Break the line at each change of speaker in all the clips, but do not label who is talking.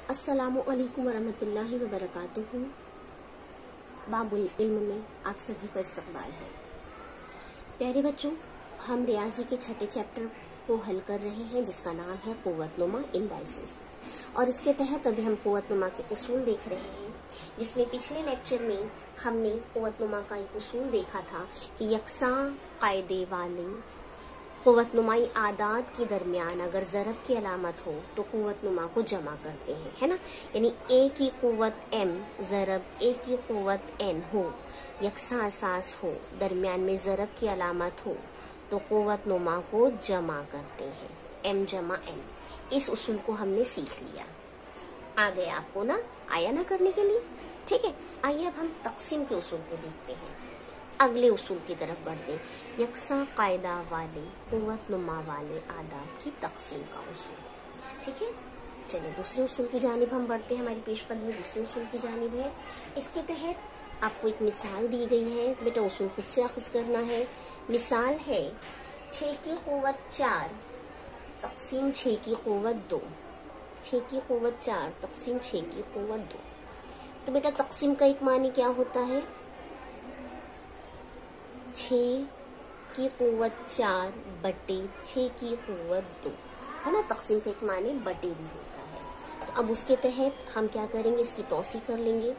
अस्सलामु अलैकुम वरहमतुल्लाहि वबरकातुहू। बाबुल इल्म में आप सभी का इस्तकबाल है। प्यारे बच्चों, हम रियाजी के छठे चैप्टर को हल कर रहे हैं जिसका नाम है कुव्वतनुमा इंडाइसिस। और इसके तहत अभी हम कुव्वतनुमा के उसूल देख रहे हैं, जिसमें पिछले लेक्चर में हमने कुव्वतनुमा का एक उसूल देखा था कि यकसा कायदे वाले कुव्वतनुमाई आदात के दरमियान अगर ज़रब की अलामत हो तो कुव्वतनुमा को जमा करते हैं, है ना। यानी ए की कुव्वत m ज़रब ए की कुव्वत n हो, यकसा असास हो, दरमियान में ज़रब की अलामत हो तो कुव्वतनुमा को जमा करते हैं, m जमा n। इस उसूल को हमने सीख लिया। आ गया आपको ना, आया ना करने के लिए, ठीक है। आइए अब हम तकसीम के उसूल को देखते हैं। अगले उसूल की तरफ बढ़ते हैं। यकसा कायदा वाले कुव्वतनुमा वाले आदात की तकसीम का उसूल, ठीक है। चलिए दूसरे उसूल की जानिब हम बढ़ते हैं। हमारी पेशकदमी दूसरे उसूल की जानिब है। इसके तहत आपको एक मिसाल दी गई है, बेटा उसूल खुद से अख्ज़ करना है। मिसाल है 6 की कुव्वत 4 तकसीम 6 की कुव्वत 2, 6 की कुव्वत 4 तकसीम 6 की कुव्वत 2। तो बेटा तकसीम का एक मानी क्या होता है? 6 की कुव्वत 4 बटे 6 की कुव्वत 2, है ना। तकसीम का एक माने बटे भी होता है। तो अब उसके तहत हम क्या करेंगे, इसकी तौसी कर लेंगे।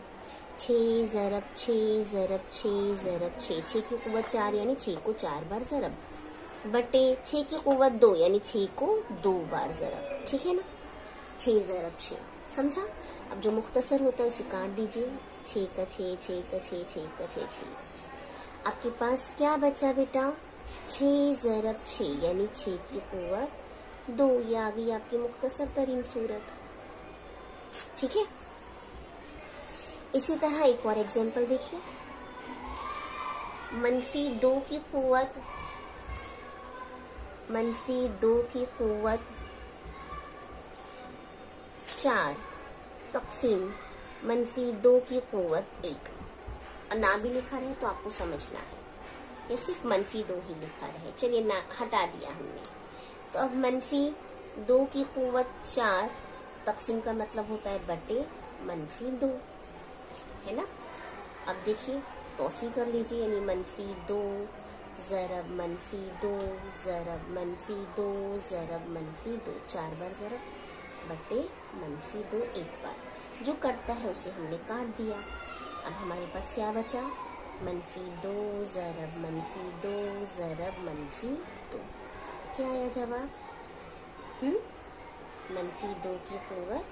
6 ज़रब 6 ज़रब 6 ज़रब 6, 6 की कुव्वत 4 यानी 6 को 4 बार ज़रब, बटे 6 की कुव्वत 2 यानी 6 को 2 बार ज़रब, ठीक है ना। 6 ज़रब 6, समझा। अब जो मुख्तसर होता है उसे काट दीजिए। 6 का 6, 6 का 6, 6 का 6, 6। आपके पास क्या बचा बेटा? 6 ज़रब 6 यानी 6 की कुव्वत 2। ये आ गई आपकी मुख्तसर तरीन सूरत, ठीक है। इसी तरह एक और एग्जांपल देखिए। -2 की कुव्वत -2 की कुव्वत 4 तकसीम -2 की कुव्वत 1। ना भी लिखा रहे तो आपको समझना है, ये सिर्फ -2 ही लिखा रहे। चलिए ना हटा दिया हमने। तो अब -2 की कुव्वत 4 तकसीम का मतलब होता है बटे -2, है ना। अब देखिए तौसी कर लीजिए, यानी -2 ज़रब -2 ज़रब -2 ज़रब -2, 4 बार ज़रब बटे -2 एक बार। जो कटता है उसे हमने काट दिया। अब हमारे पास क्या बचा? -2 ज़रब -2 ज़रब -2। क्या आया जवाब? -2 की कुव्वत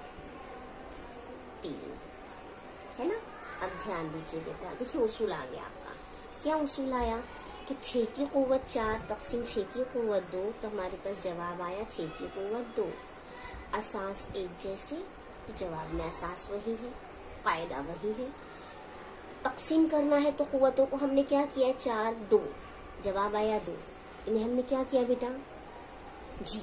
3, है ना। अब ध्यान दीजिए बेटा, देखिए उसूल आ गया आपका। क्या उसूल आया कि 6 की कुव्वत 4 तकसीम 6 की कुव्वत 2, तो हमारे पास जवाब आया 6 की कुव्वत 2। असास एक जैसे, तो जवाब में असास वही है, कायदा वही है। तकसीम करना है तो कुव्वतों को हमने क्या किया? 4 2, जवाब आया 2। इन्हें हमने क्या किया बेटा? जी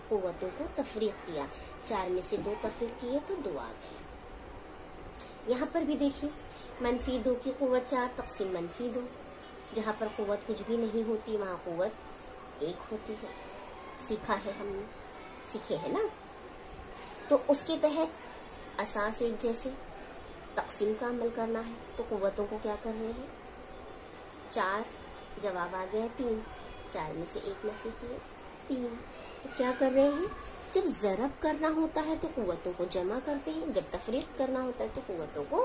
कुव्वतों को तफरीक किया, 4 में से 2 तफरीक किए तो 2 आ गए। यहाँ पर भी देखिए -2 की कुव्वत 4 तकसीम -2, जहाँ पर कुव्वत कुछ भी नहीं होती वहाँ कुव्वत 1 होती है। सीखा है हमने, सीखे है ना। तो उसके तहत असास एक जैसे, तकसीम का अमल करना है तो कुव्वतों को क्या कर रहे हैं? 4, जवाब आ गया 3, 4 में से 1 नफी किए 3। तो क्या कर रहे हैं? जब ज़रब करना होता है तो कुव्वतों को जमा करते हैं, जब तफरीक करना होता है तो कुव्वतों को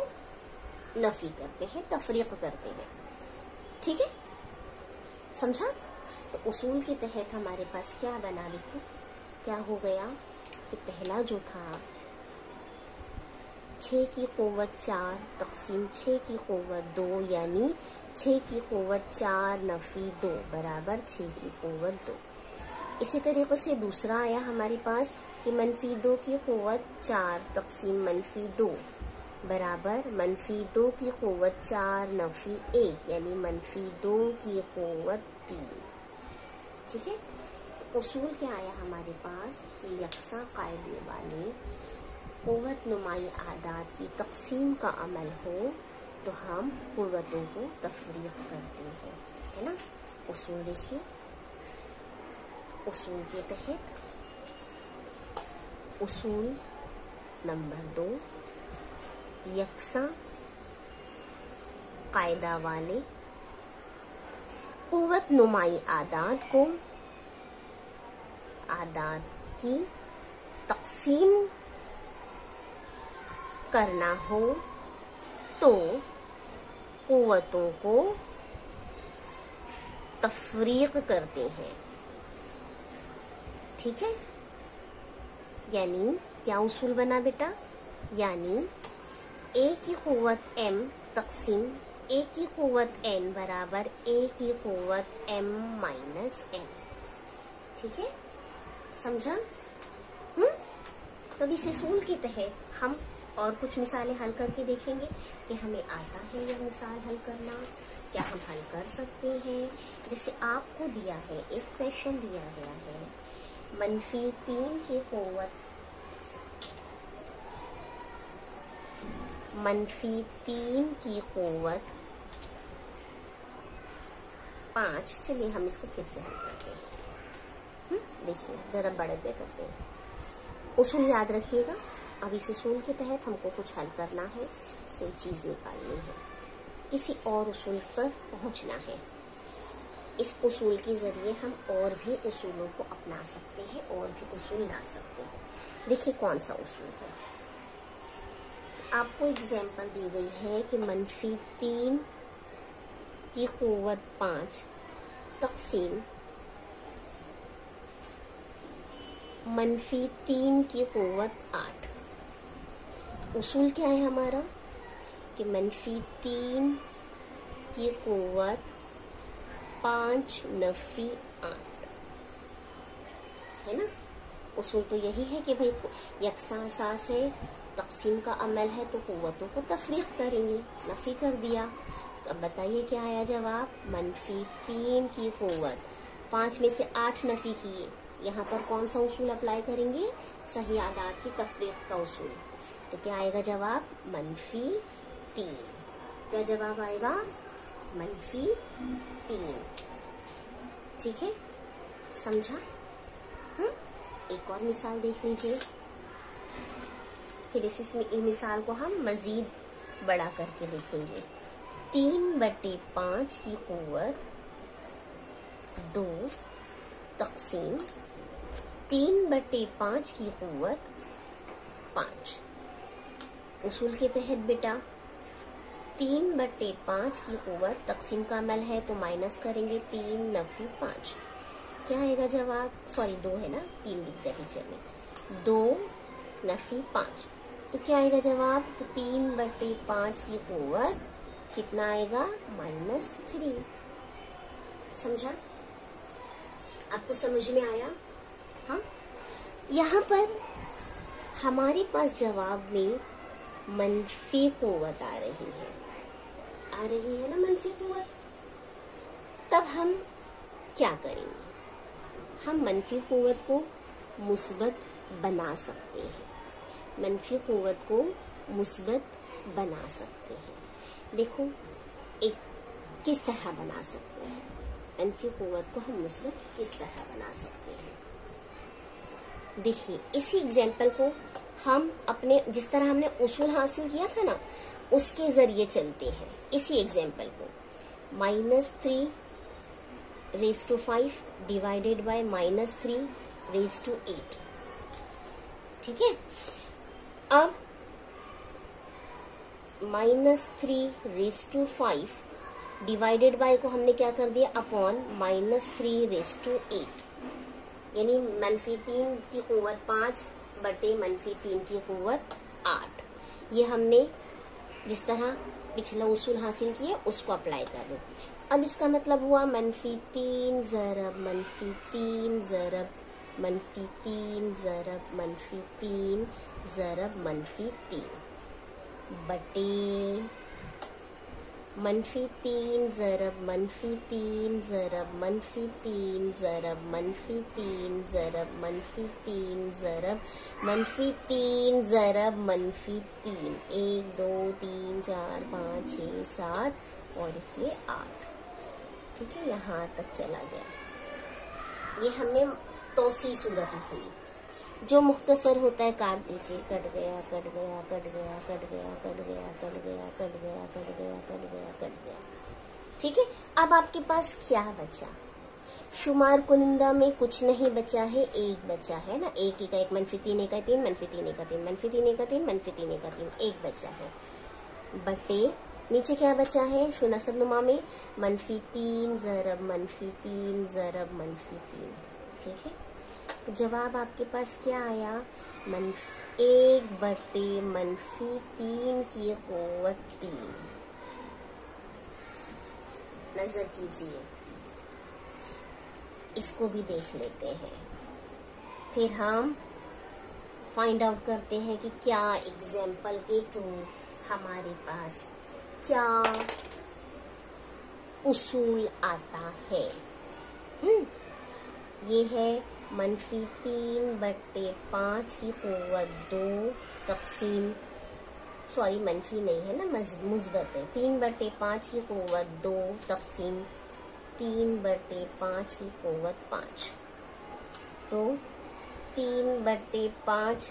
नफी करते हैं, तफरीक करते हैं, ठीक है, समझा। तो उसूल के तहत हमारे पास क्या बना लिखो, क्या हो गया कि पहला जो था 6 की कुव्वत 4 तकसीम 6 की कुव्वत 2 यानी 6 की कुव्वत 4 नफी 2 बराबर 6 की कुव्वत 2। इसी तरीके से दूसरा आया हमारे पास कि -2 की कुव्वत 4 तकसीम -2 बराबर -2 की कुव्वत 4 नफी 1 यानी -2 की कुव्वत 3, ठीक है। तो उसूल क्या आया हमारे पास कि यकसा कायदे वाले कुव्वतनुमाई आदात की तकसीम का अमल हो तो हम कुव्वतों को तफरीक करते हैं, है ना। उसूल देखिए, उसूल के तहत उसूल नंबर 2, यकसा कायदा वाले कुव्वत नुमाई आदात को आदात की तकसीम करना हो तो कुव्वतों को तफरीक करते हैं। ठीक है, यानी क्या उसूल बना बेटा, यानी a की कुव्वत m तकसीम a की कुव्वत n बराबर a की कुव्वत m माइनस n। ठीक है, समझा? तो इस उसूल के तहत हम और कुछ मिसालें हल करके देखेंगे कि हमें आता है यह मिसाल हल करना, क्या हम हल कर सकते हैं। जैसे आपको दिया है, एक क्वेश्चन दिया गया है, -3 की कुव्वत -3 की कुव्वत 5। चलिए हम इसको फिर से हल करते हैं। देखिए जरा बड़े पे करते हैं। उसूल याद रखिएगा। अब इस उसूल के तहत हमको कुछ हल करना है, कोई चीज निकालनी है, किसी और उसूल पर पहुंचना है। इस उसूल के जरिए हम और भी उसूलों को अपना सकते हैं और भी उसूल ला सकते हैं। देखिए कौन सा उसूल है। आपको एग्जाम्पल दी गई है कि -3 की कुव्वत 5 तकसीम -3 की कुव्वत 8। उसूल क्या है हमारा कि -3 की कुव्वत 5 नफी 8 है ना। उसूल तो यही है कि भाई यकसा असास है, तकसीम का अमल है, तो कुव्वतों को तफरीक करेंगे। नफी कर दिया तो अब बताइए क्या आया जवाब। -3 की कुव्वत 5 में से 8 नफी किए। यहाँ पर कौन सा उसूल अप्लाई करेंगे, सही आदात की तफरीक का उसूल। तो क्या आएगा जवाब, -3। क्या जवाब आएगा, -3। ठीक है, समझा? एक और मिसाल देख लीजिए, फिर इस मिसाल को हम मजीद बड़ा करके देखेंगे। 3/5 की कुव्वत 2 तकसीम 3/5 की कुव्वत 5। उसूल के तहत बेटा 3/5 की कुव्वत तकसीम का अमल है तो माइनस करेंगे 3 नफी 5। क्या आएगा जवाब, सॉरी 2 है ना, 3 लिखते हैं टीचर ने, 2 नफी 5। तो क्या आएगा जवाब, तो 3/5 की कुव्वत कितना आएगा, -3। समझा? आपको समझ में आया? हाँ, यहाँ पर हमारे पास जवाब में मनफी कुव्वत आ रही है ना, मनफी कुव्वत। तब हम क्या करेंगे, हम मनफी कुव्वत को मुस्बत बना सकते हैं। मनफी कुव्वत को मुस्बत बना सकते हैं। देखो एक किस तरह बना सकते हैं, मनफी कुव्वत को हम मुस्बत किस तरह बना सकते हैं। देखिए इसी एग्जाम्पल को हम अपने जिस तरह हमने उसूल हासिल किया था ना, उसके जरिए चलते हैं। इसी एग्जाम्पल को -3 raised to 5 divided by -3 raised to 8। ठीक है, अब -3 raised to 5 डिवाइडेड बाय को हमने क्या कर दिया, अपॉन -3 raised to 8, यानी -3 की कुव्वत 5 बटे -3 की कुव्वत 8। ये हमने जिस तरह पिछला उसूल हासिल किया उसको अप्लाई कर लो। अब इसका मतलब हुआ -3 ज़रब -3 ज़रब -3 ज़रब -3 ज़रब -3 बटे -3 ज़रब -3 ज़रब -3 ज़रब -3 ज़रब -3 ज़रब -3 ज़रब -3। 1 2 3 4 5 6 7 और देखिए 8। ठीक है, यहाँ तक चला गया। ये हमने तौसी सूरत हुई। जो मुख्तसर होता है काट दीजिए। कट गया, कट गया, कट गया, कट गया, कट गया, कट गया, कट गया, कट गया, कट गया, कट गया। ठीक है, अब आपके पास क्या बचा? शुमार कुनिंदा में कुछ नहीं बचा है, एक बचा है ना। एक का एक, -3 का 3, -3 का 3, -3 का 3, -3 का 3, एक बचा है। बटे नीचे क्या बचा है? शुनसब नुमा में -3 ज़रब -3 ज़रब -3। ठीक है, तो जवाब आपके पास क्या आया? 1 बटे -3 की क़ुव्वत 3। नजर कीजिए, इसको भी देख लेते हैं, फिर हम फाइंड आउट करते हैं कि क्या एग्जाम्पल के थ्रू हमारे पास क्या उसूल आता है। ये है -3 बटे 5 की क़ुव्वत 2 तक़सीम, सॉरी मनफी नहीं है ना, मुस्बत है। 3 बटे 5 की क़ुव्वत 2 तक़सीम 3 बटे 5 की क़ुव्वत 5। तो 3 बटे 5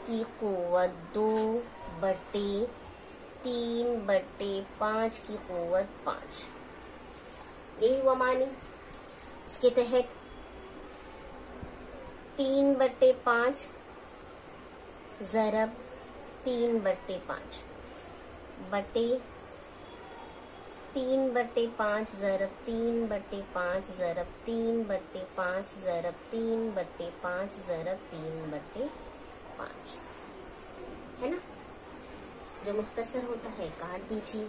की क़ुव्वत 2 बटे 3 बटे 5 की क़ुव्वत 5, यही हुआ मानी। इसके तहत 3 बटे 5 ज़रब 3 बटे 5 बटे 3 बटे 5 ज़रब 3 बटे 5 ज़रब 3 बटे 5 ज़रब 3 बटे 5 ज़रब 3 बटे 5, है ना। जो मुख्तसर होता है काट दीजिए।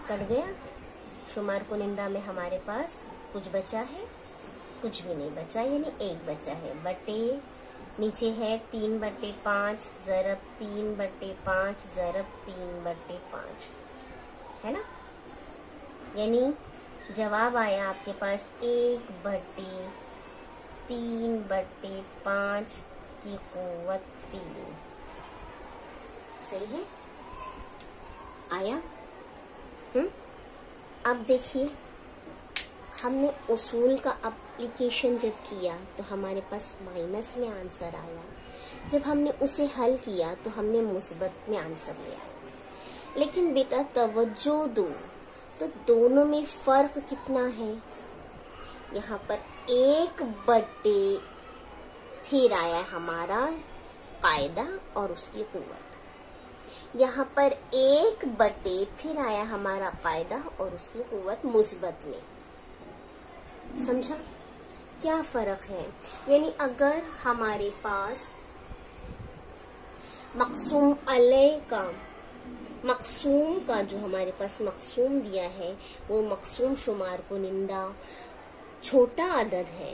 कट गया। शुमार कुनिंदा में हमारे पास कुछ बचा है, कुछ भी नहीं बचा, यानी एक बचा है। बटे नीचे है 3 बटे 5 ज़रब 3 बटे 5 ज़रब 3 बटे 5, है ना। यानी जवाब आया आपके पास 1 बटे 3 बटे 5 की क़ुव्वत 3। सही है, आया। अब देखिए, हमने उसूल का एप्लीकेशन जब किया तो हमारे पास माइनस में आंसर आया। जब हमने उसे हल किया तो हमने मुस्बत में आंसर लिया। लेकिन बेटा तवज्जो दो, तो दोनों में फर्क कितना है? यहाँ पर 1 बटे फिर आया हमारा कायदा और उसकी क़ुव्वत, यहाँ पर 1 बटे फिर आया हमारा कायदा और उसकी क़ुव्वत मुस्बत में। समझा क्या फर्क है? यानी अगर हमारे पास मक़सूम अलैह का मक़सूम का जो हमारे पास मक़सूम दिया है वो मक़सूम शुमार कुनिंदा छोटा अदद है,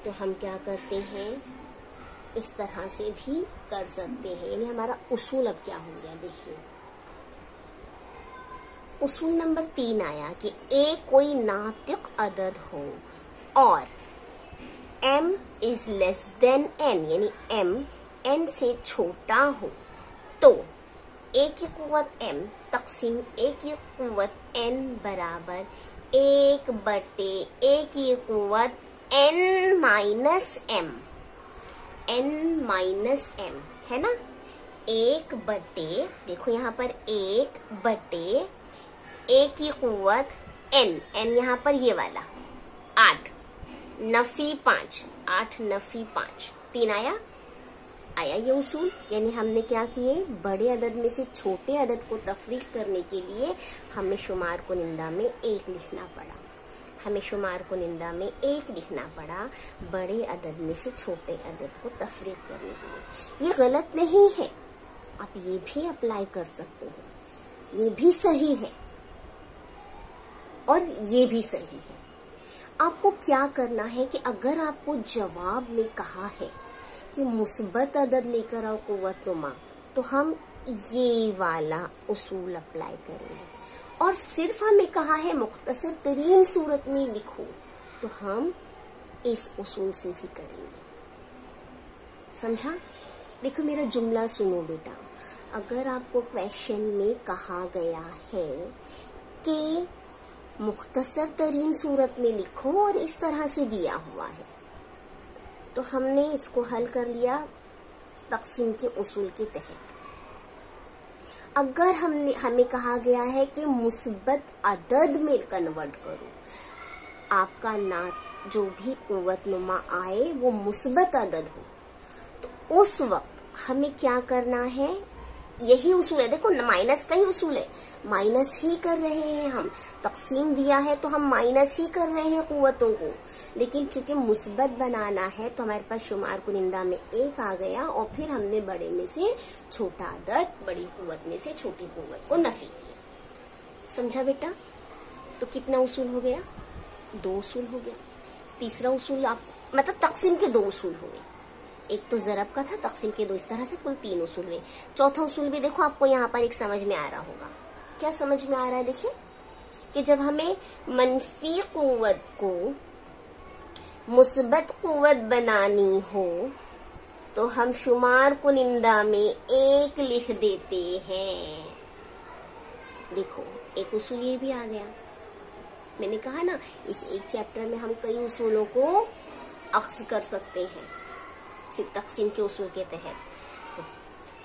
तो हम क्या करते हैं, इस तरह से भी कर सकते हैं। यानी हमारा उसूल अब क्या हो गया, देखिए उसूल नंबर 3 आया कि ए कोई नातिक अदद हो और m is less than n, यानी m n से छोटा हो, तो a की क़ुव्वत m तक़सीम a की क़ुव्वत n बराबर 1 बटे a की क़ुव्वत n minus m, n minus m, है ना। 1 बटे, देखो यहाँ पर 1 बटे a की क़ुव्वत n, n यहाँ पर ये वाला 8 नफी 5, 8 नफी 5, 3 आया ये उसूल। यानी हमने क्या किए, बड़े अदद में से छोटे अदद को तफरीक करने के लिए हमें शुमार कुनिंदा में 1 लिखना पड़ा, हमें शुमार कुनिंदा में 1 लिखना पड़ा बड़े अदद में से छोटे अदद को तफरीक करने के लिए। ये गलत नहीं है, आप ये भी अप्लाई कर सकते हैं, ये भी सही है और ये भी सही है। आपको क्या करना है कि अगर आपको जवाब में कहा है कि मुस्बत अदद लेकर आओ क़ुव्वत नुमा, तो हम ये वाला उसूल अप्लाई करेंगे। और सिर्फ हमें कहा है मुख्तसर तरीन सूरत में लिखो, तो हम इस उसूल से भी करेंगे। समझा? देखो मेरा जुमला सुनो बेटा, अगर आपको क्वेश्चन में कहा गया है कि मुख्तसर तरीन सूरत में लिखो और इस तरह से दिया हुआ है। तो हमने इसको हल कर लिया तकसीम के उसूल के तहत। अगर हमें कहा गया है कि मुस्बत अदद में कन्वर्ट करो, आपका ना जो भी कुव्वत नुमा आए वो मुस्बत अदद हो, तो उस वक्त हमें क्या करना है, यही उसूल है। देखो माइनस का ही उसूल है, माइनस ही कर रहे हैं हम। तकसीम दिया है तो हम माइनस ही कर रहे हैं कुव्वतों को, लेकिन चूंकि मुस्बत बनाना है तो हमारे पास शुमार कुनिंदा में 1 आ गया और फिर हमने बड़े में से छोटा अदद, बड़ी कुव्वत में से छोटी कुव्वत को नफी किया। समझा बेटा? तो कितना उसूल हो गया? 2 उसूल हो गया। तीसरा उसूल मतलब तकसीम के 2 उसूल हो गए। एक तो ज़रब का था, तकसीम के 2, इस तरह से कुल 3 उसूल हुए। चौथा उसूल भी देखो आपको यहाँ पर एक समझ में आ रहा होगा। क्या समझ में आ रहा है? देखिए कि जब हमें मनफी कुव्वत को मुस्बत कुव्वत बनानी हो तो हम शुमार कुनिंदा में 1 लिख देते हैं। देखो एक उसूल ये भी आ गया। मैंने कहा ना इस एक चैप्टर में हम कई उसूलों को अक्स कर सकते हैं फिर तकसीम के उसूल के तहत। तो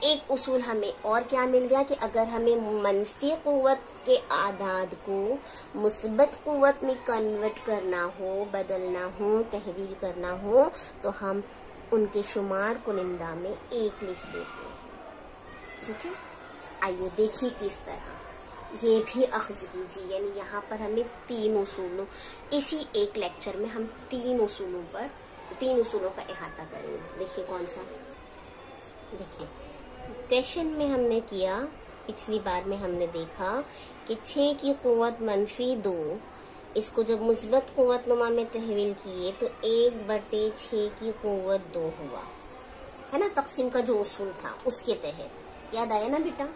एक उसूल हमें और क्या मिल गया कि अगर हमें मनफी कुव्वत के आदाद को मुस्बत कुव्वत में कन्वर्ट करना हो, बदलना हो, तहवील करना हो, तो हम उनके शुमार कुनिंदा में 1 लिख देते हैं। ठीक है, आइए देखिए किस तरह। ये भी अख्ज़ कीजिए, यानी यहाँ पर हमें 3 उसूलों, इसी एक लेक्चर में हम 3 उसूलों का इहाता करेंगे। देखिए कौन सा? देखिए क्वेश्चन में हमने किया, पिछली बार में हमने देखा कि 6 की कुव्वत मनफी 2, इसको जब मुस्बत कुव्वत नुमा में तहवील किए तो 1/6 की कुव्वत 2 हुआ, है ना। तकसीम का जो उसूल था उसके तहत याद आया ना बेटा?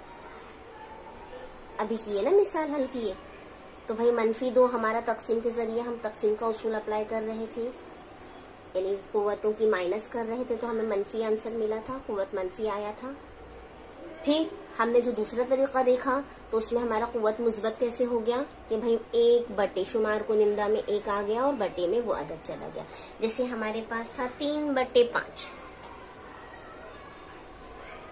अभी किए ना, मिसाल हल किए। तो भाई मनफी 2 हमारा तकसीम के जरिए हम तकसीम का उसूल अप्लाई कर रहे थे, यानी कुव्वतों की माइनस कर रहे थे, तो हमें मनफी आंसर मिला था, कुव्वत मनफी आया था। फिर हमने जो दूसरा तरीका देखा तो उसमें हमारा कुव्वत मुस्बत कैसे हो गया कि भाई 1/, शुमार कुनिंदा में 1 आ गया और बटे में वो अदद चला गया। जैसे हमारे पास था 3/5,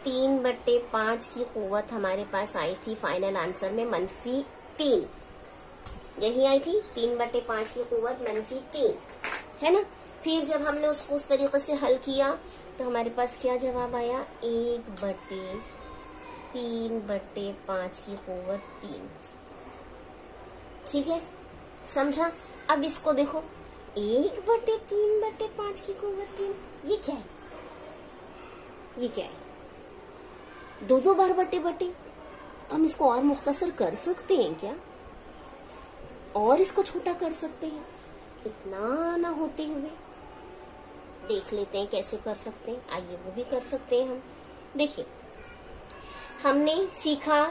3/5 की कुव्वत हमारे पास आई थी फाइनल आंसर में मनफी 3, यही आई थी 3/5 की कुव्वत मनफी 3, है ना। फिर जब हमने उसको उस तरीके से हल किया तो हमारे पास क्या जवाब आया? 1/3/5 की कुव्वत 3। ठीक है, समझा? अब इसको देखो, 1/3/5 की कुव्वत 3, ये क्या है? ये क्या है? 2 बार बटे। हम इसको और मुख्तसर कर सकते हैं क्या? और इसको छोटा कर सकते हैं, इतना ना होते हुए। देख लेते हैं कैसे कर सकते हैं। आइए वो भी कर सकते हैं हम। देखिए हमने सीखा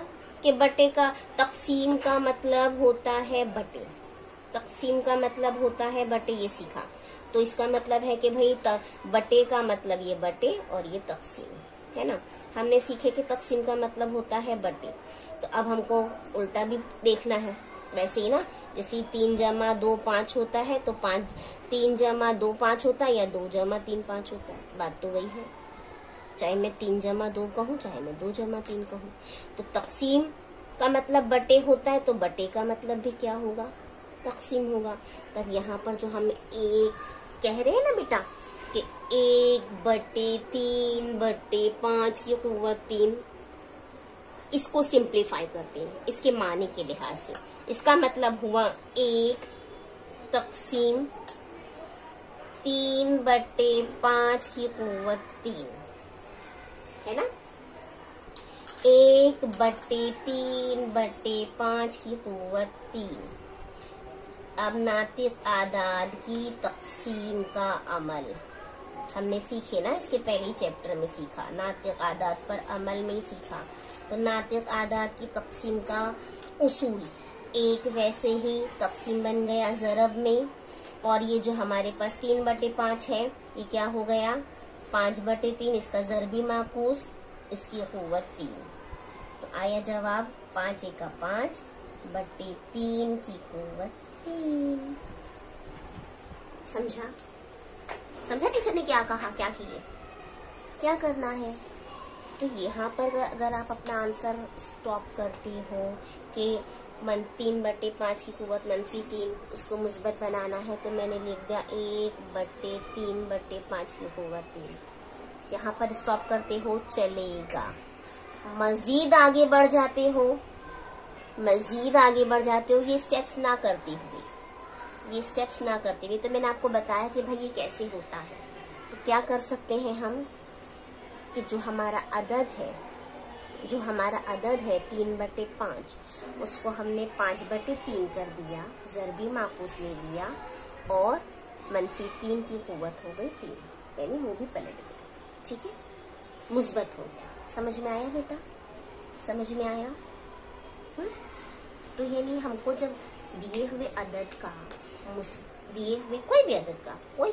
कि बटे का तकसीम का मतलब होता है बटे, तकसीम का मतलब होता है बटे, ये सीखा। तो इसका मतलब है कि भाई बटे का मतलब ये बटे और ये तकसीम, है ना। हमने सीखे कि तकसीम का मतलब होता है बटे। तो अब हमको उल्टा भी देखना है, वैसे ही ना, जैसे 3 × 2 5 होता है, तो 3 × 2 5 होता है या 2 × 3 5 होता है। बात तो वही है, चाहे मैं 3 × 2 कहूँ, चाहे मैं 2 × 3 कहूँ। तो तकसीम का मतलब बटे होता है, तो बटे का मतलब भी क्या होगा? तकसीम होगा। तब यहाँ पर जो हम एक कह रहे हैं ना बेटा कि 1/3/5 की कुव्वत 3, इसको सिंप्लीफाई करते हैं इसके माने के लिहाज से। इसका मतलब हुआ 1 तकसीम 3/5 की कुव्वत 3, है ना। 1/3/5 की कुव्वत 3। अब नातिक आदाद की तकसीम का अमल हमने सीखे ना, इसके पहले चैप्टर में सीखा, नातिक आदाद पर अमल में ही सीखा। तो नातिक आदाद की तकसीम का उसूल, एक वैसे ही तकसीम बन गया ज़रब में, और ये जो हमारे पास 3/5 है ये क्या हो गया? 5/3, इसका ज़रबी माकूस, इसकी कुव्वत 3। तो आया जवाब 5 × 5 बटे 3 की कुव्वत 3। समझा? समझा टीचर ने क्या कहा, क्या किए, क्या करना है? तो यहाँ पर अगर आप अपना आंसर स्टॉप करती हो कि 3/5 की कुव्वत -3, उसको मुस्बत बनाना है, तो मैंने लिख दिया 1/3/5 की कुव्वत 3। यहाँ पर स्टॉप करते हो चलेगा। मजीद आगे बढ़ जाते हो, ये स्टेप्स ना करते हुए, तो मैंने आपको बताया कि भाई ये कैसे होता है। तो क्या कर सकते हैं हम कि जो हमारा अदद है 3/5, उसको हमने 5/3 कर दिया, ज़रबी माकूस ले लिया और -3 की कुव्वत हो गई 3, यानी वो भी पलट गई। ठीक है, मुस्बत हो गया। समझ में आया बेटा? समझ में आया? तो यानी हमको जब दिए हुए अदद का, दिए हुए कोई भी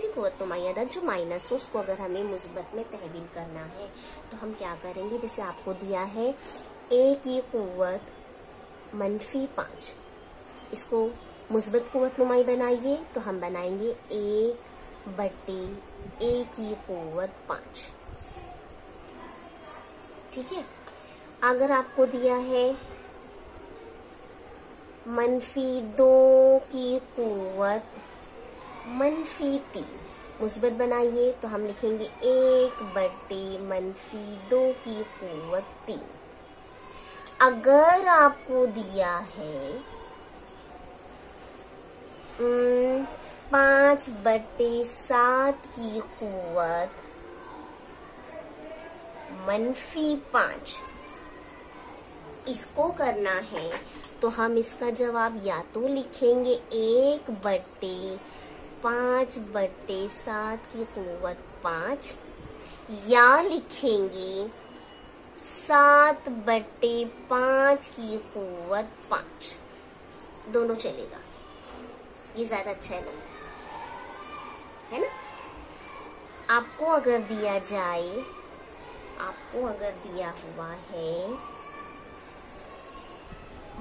कुव्वतनुमाई अदद जो माइनस हो, उसको अगर हमें मुस्बत में तहवील करना है तो हम क्या करेंगे? जैसे आपको दिया है a की कुव्वत -5, इसको मुस्बत कुव्वतनुमाई बनाइए, तो हम बनाएंगे 1/a की कुव्वत 5। ठीक है। अगर आपको दिया है -2 की कुव्वत -3, मुस्बत बनाइए, तो हम लिखेंगे 1/-2 की कुव्वत 3। अगर आपको दिया है 5/7 की कुव्वत -5, इसको करना है, तो हम इसका जवाब या तो लिखेंगे 1/5/7 की कुव्वत 5, या लिखेंगे 7/5 की कुव्वत 5। दोनों चलेगा, ये ज्यादा अच्छा है ना? आपको अगर दिया जाए, आपको अगर दिया हुआ है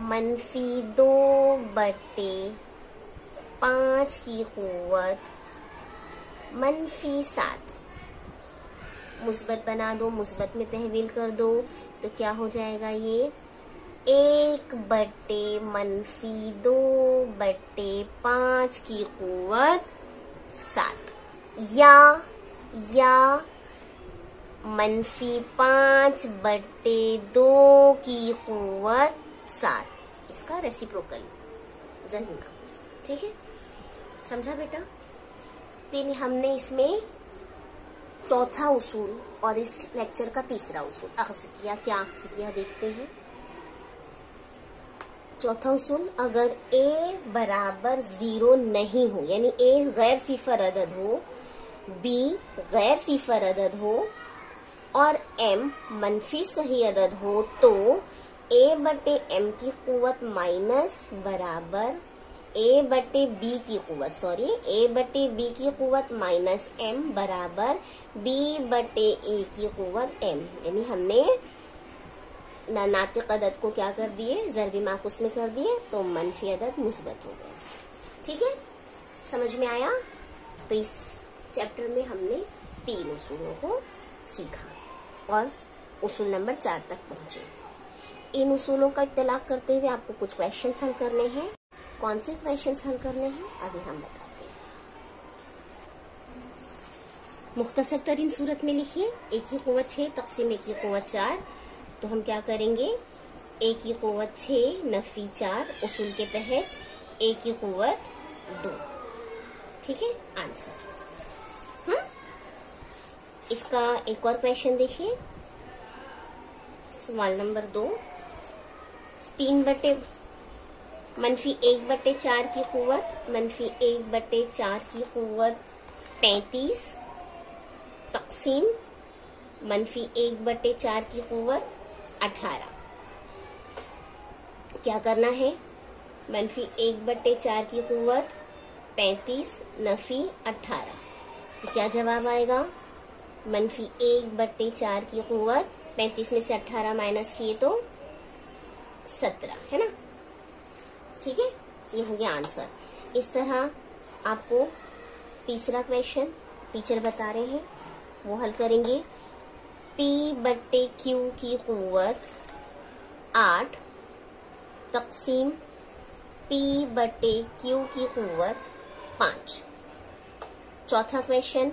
-2/5 की कुव्वत -7, मुस्बत बना दो, मुस्बत में तहवील कर दो, तो क्या हो जाएगा? ये 1/-2/5 की कुव्वत 7, या -5/2 की कुव्वत 7, इसका रेसिप्रोकल ज़रूर। ठीक है, समझा बेटा? तीन हमने इसमें चौथा उसूल और इस लेक्चर का तीसरा उसूल अख्ज़ किया। क्या अख्ज़ किया देखते हैं। चौथा उसूल, अगर a बराबर 0 नहीं हो, यानी a गैर सिफर अदद हो, b गैर सिफर अदद हो और m मनफी सही अदद हो, तो a/m की कुव्वत माइनस बराबर a/b की कुव्वत माइनस m बराबर b/a की कुव्वत m। यानी हमने नातिक अदद को क्या कर दिए? ज़रबी माकूस में कर दिए, तो मनफी अदद मुस्बत हो गए। ठीक है, समझ में आया? तो इस चैप्टर में हमने 3 उसूलों को सीखा और उसूल नंबर 4 तक पहुंचे। इन उसूलों का इत्तलाक करते हुए आपको कुछ क्वेश्चंस हल करने हैं। कौन से क्वेश्चंस हल करने हैं अभी हम बताते हैं। मुख्तसर तरीन सूरत में लिखिए, a की कुव्वत 6 तक़सीम a की कुव्वत 4। तो हम क्या करेंगे? a की कुव्वत 6 नफी 4, उसूल के तहत a की कुव्वत 2। ठीक है, आंसर। इसका एक और क्वेश्चन देखिए, सवाल नंबर 2। 1/4 की कुव्वत -1/4 की कुव्वत 35 तक़सीम -1/4 की कुव्वत 18। क्या करना है? -1/4 की कुव्वत 35 नफी 18, तो क्या जवाब आएगा? -1/4 की कुव्वत 35 में से 18 माइनस किए तो 17, है ना? ठीक है, ये हो गया आंसर। इस तरह आपको तीसरा क्वेश्चन टीचर बता रहे हैं, वो हल करेंगे। P/Q की कुव्वत 8 तक़सीम P/Q की कुव्वत 5। चौथा क्वेश्चन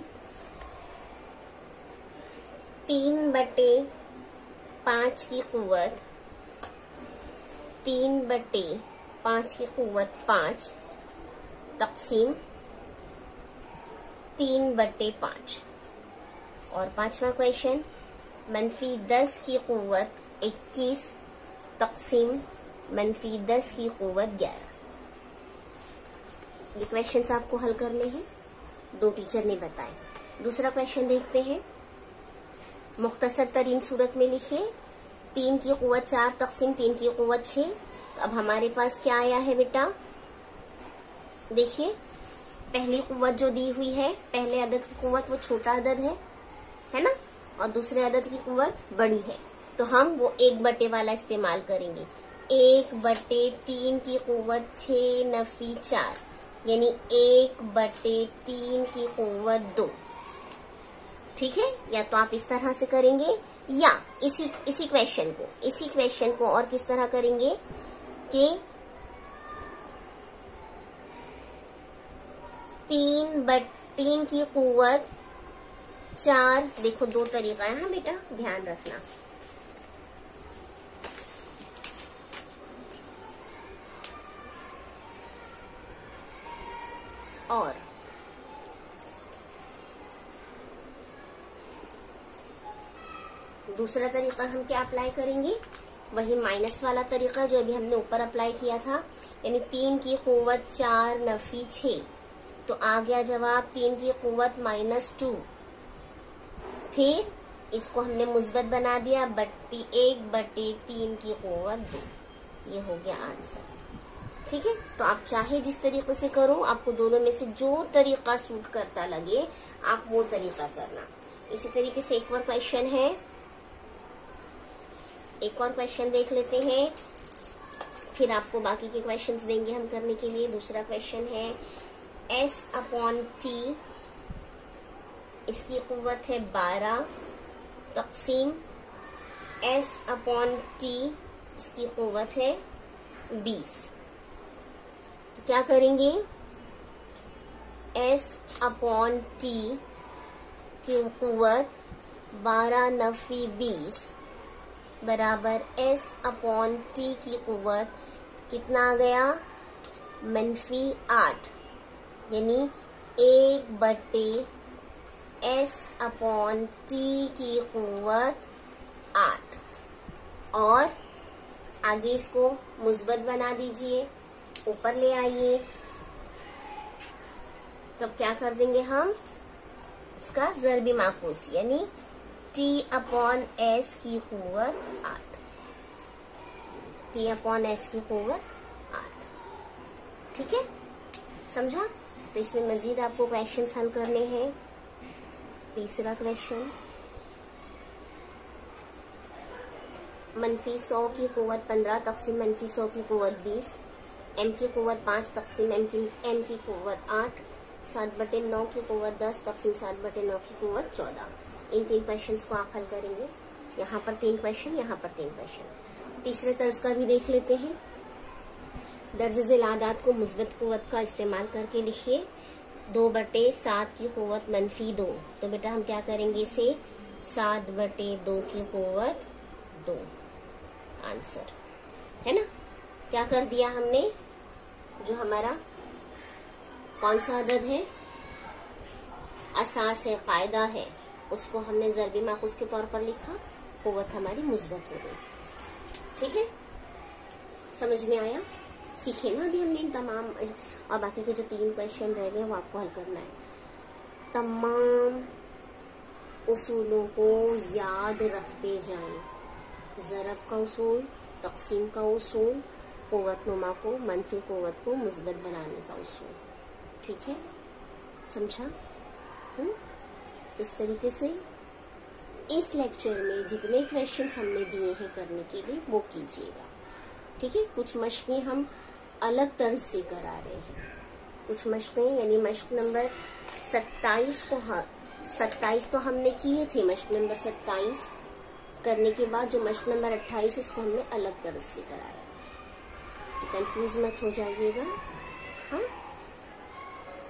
3/5 की कुव्वत 3/5 की कुव्वत 5 तक़सीम 3/5। और पांचवा क्वेश्चन -10 की कुव्वत 21 तक़सीम -10 की कुव्वत 11। ये क्वेश्चंस आपको हल करने हैं, दो टीचर ने बताए। दूसरा क्वेश्चन देखते हैं। मुख्तसर तरीन सूरत में लिखिए 3 की कुव्वत 4 तक़सीम 3 की कुव्वत 6। अब हमारे पास क्या आया है बेटा, देखिए पहली कुव्वत जो दी हुई है, पहले अदद की कुव्वत वो छोटा अदद है ना, और दूसरे अदद की कुव्वत बड़ी है, तो हम वो 1/, वाला इस्तेमाल करेंगे। 1/3 की कुव्वत 6 नफी 4, यानी 1/3 की कुव्वत 2। ठीक है, या तो आप इस तरह से करेंगे, या इसी क्वेश्चन को और किस तरह करेंगे कि 3/3 की कुव्वत 4। देखो दो तरीका है, हाँ बेटा ध्यान रखना। और दूसरा तरीका हम क्या अप्लाई करेंगे, वही माइनस वाला तरीका जो अभी हमने ऊपर अप्लाई किया था, यानी 3 की कुव्वत 4 नफी 6, तो आ गया जवाब 3 की कुव्वत -2। फिर इसको हमने मुस्बत बना दिया, 1/3 की कुव्वत 2। ये हो गया आंसर। ठीक है, तो आप चाहे जिस तरीके से करो, आपको दोनों में से जो तरीका सूट करता लगे आप वो तरीका करना। इसी तरीके से एक और क्वेश्चन है, एक और क्वेश्चन देख लेते हैं, फिर आपको बाकी के क्वेश्चंस देंगे हम करने के लिए। दूसरा क्वेश्चन है S/T, इसकी कुव्वत है 12 तक़सीम S/T, इसकी कुव्वत है 20। तो क्या करेंगे, S/T की कुव्वत 12 नफी 20 बराबर S/T की कुव्वत कितना आ गया, -8, यानी 1/S/T की कुव्वत 8। और आगे इसको मुस्बत बना दीजिए, ऊपर ले आइए, तब क्या कर देंगे हम, इसका ज़रबी माकूस, यानी T/S की कुव्वत 8, T/S की कुव्वत 8। ठीक है, समझा। तो इसमें मजीद आपको क्वेश्चंस हल करने हैं। तीसरा क्वेश्चन, -100 की कुव्वत 15 तक़सीम -100 की कुव्वत 20, m की कुव्वत 5 तक़सीम m की कुव्वत 8, 7/9 की कुव्वत 10 तक़सीम 7/9 की कुव्वत 14। इन 3 क्वेश्चंस को आप हल करेंगे। यहाँ पर 3 क्वेश्चन, यहाँ पर 3 क्वेश्चन। तीसरे तर्ज का भी देख लेते हैं। दर्ज-ए-ज़ैल आदाद को मुस्बत कुव्वत का इस्तेमाल करके लिखिए। 2/7 की कुव्वत -2, तो बेटा हम क्या करेंगे, इसे 7/2 की कुव्वत 2। आंसर है ना। क्या कर दिया हमने, जो हमारा कौन सा अदद है, असास है, कायदा है, उसको हमने ज़रबी माकूस के तौर पर लिखा, कुव्वत हमारी मुस्बत हो गई। ठीक है, समझ में आया। सीखे ना अभी हमने इन तमाम, और बाकी के जो 3 क्वेश्चन रह गए वो आपको हल करना है। तमाम उसूलों को याद रखते जाएं। ज़रब का उसूल, तक़सीम का उसूल, कुव्वत नुमा को, मनफी कुव्वत को मुस्बत बनाने का उसूल। ठीक है, समझा। इस तरीके से इस लेक्चर में जितने क्वेश्चंस हमने दिए हैं करने के लिए वो कीजिएगा। ठीक है, कुछ मश्क़ें हम अलग तर्ज से करा रहे हैं। कुछ मशकें यानी मश्क नंबर 27 को 27 तो हमने किए थे। मश्क नंबर 27 करने के बाद जो मश्क नंबर 28 इसको हमने अलग तर्ज से कराया, तो कंफ्यूज मत हो जाइएगा। हाँ,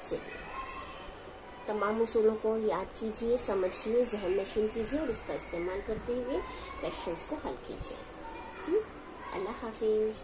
चलिए तमाम उसूलों को याद कीजिए, समझिए, ज़हन नशीन कीजिए और उसका इस्तेमाल करते हुए क्वेश्चंस को हल कीजिए। अल्लाह हाफिज।